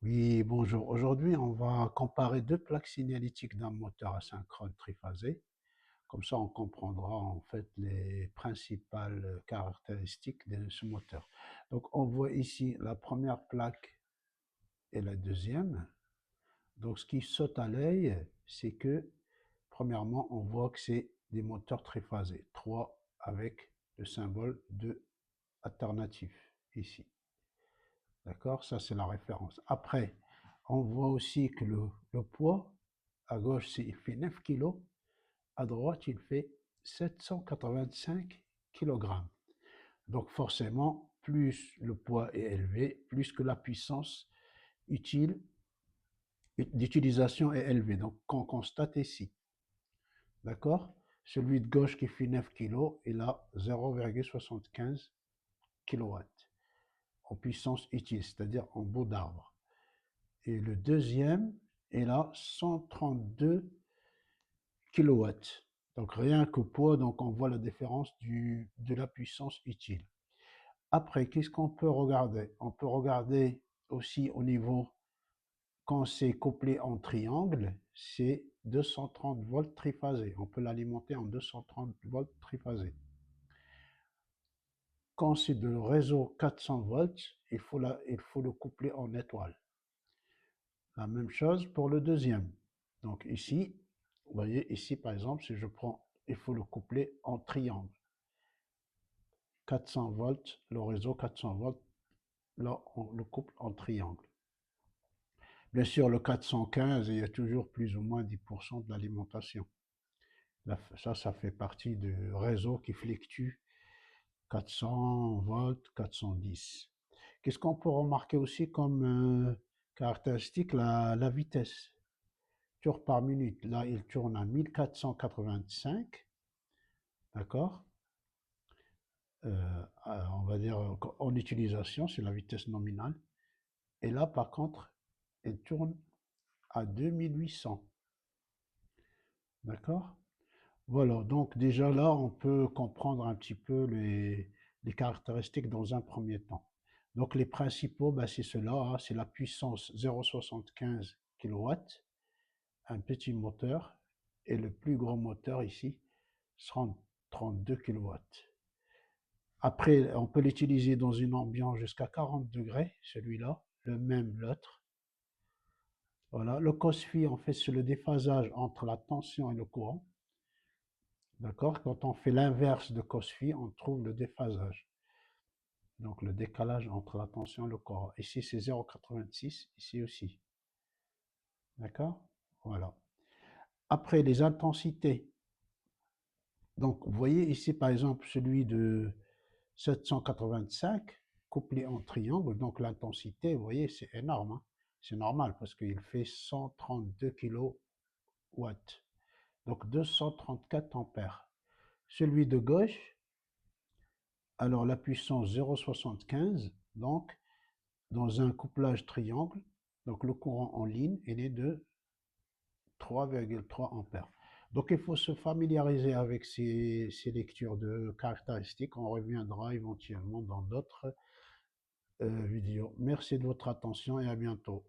Oui, bonjour. Aujourd'hui, on va comparer deux plaques signalétiques d'un moteur asynchrone triphasé. Comme ça, on comprendra en fait les principales caractéristiques de ce moteur. Donc, on voit ici la première plaque et la deuxième. Donc, ce qui saute à l'œil, c'est que, premièrement, on voit que c'est des moteurs triphasés, 3 avec le symbole de alternatif ici. D'accord? Ça, c'est la référence. Après, on voit aussi que le poids, à gauche, il fait 9 kg, à droite, il fait 785 kg. Donc forcément, plus le poids est élevé, plus que la puissance utile d'utilisation est élevée. Donc qu'on constate ici. D'accord? Celui de gauche qui fait 9 kg, il a 0,75 kW en puissance utile, c'est-à-dire en bout d'arbre. Et le deuxième est là 132 kilowatts. Donc rien que poids, donc on voit la différence de la puissance utile. Après, qu'est-ce qu'on peut regarder? On peut regarder aussi au niveau, quand c'est couplé en triangle, c'est 230 volts triphasés. On peut l'alimenter en 230 volts triphasés. Quand c'est de réseau 400 volts, il faut le coupler en étoile. La même chose pour le deuxième. Donc ici, vous voyez, ici par exemple, si je prends, il faut le coupler en triangle. 400 volts, le réseau 400 volts, là on le couple en triangle. Bien sûr, le 415, il y a toujours plus ou moins 10% de l'alimentation. Ça fait partie du réseau qui fluctue 400 volts, 410. Qu'est-ce qu'on peut remarquer aussi comme caractéristique? La vitesse. Tours par minute. Là, il tourne à 1485, d'accord? On va dire en utilisation, c'est la vitesse nominale. Et là, par contre, il tourne à 2800, d'accord? Voilà, donc déjà là, on peut comprendre un petit peu les caractéristiques dans un premier temps. Donc les principaux, ben, c'est cela, hein, c'est la puissance 0,75 kW, un petit moteur, et le plus gros moteur ici sera 32 kW. Après, on peut l'utiliser dans une ambiance jusqu'à 40 degrés, celui-là, le même l'autre. Voilà, le COSFI, en fait, c'est le déphasage entre la tension et le courant. D'accord? Quand on fait l'inverse de COSFI, on trouve le déphasage. Donc le décalage entre la tension et le courant. Ici, c'est 0,86, ici aussi. D'accord? Voilà. Après, les intensités. Donc, vous voyez ici, par exemple, celui de 785, couplé en triangle. Donc, l'intensité, vous voyez, c'est énorme, hein. C'est normal parce qu'il fait 132 kW. Donc, 234 ampères. Celui de gauche, alors la puissance 0,75, donc, dans un couplage triangle, donc le courant en ligne, il est de 3,3 ampères. Donc il faut se familiariser avec ces lectures de caractéristiques. On reviendra éventuellement dans d'autres vidéos. Merci de votre attention et à bientôt.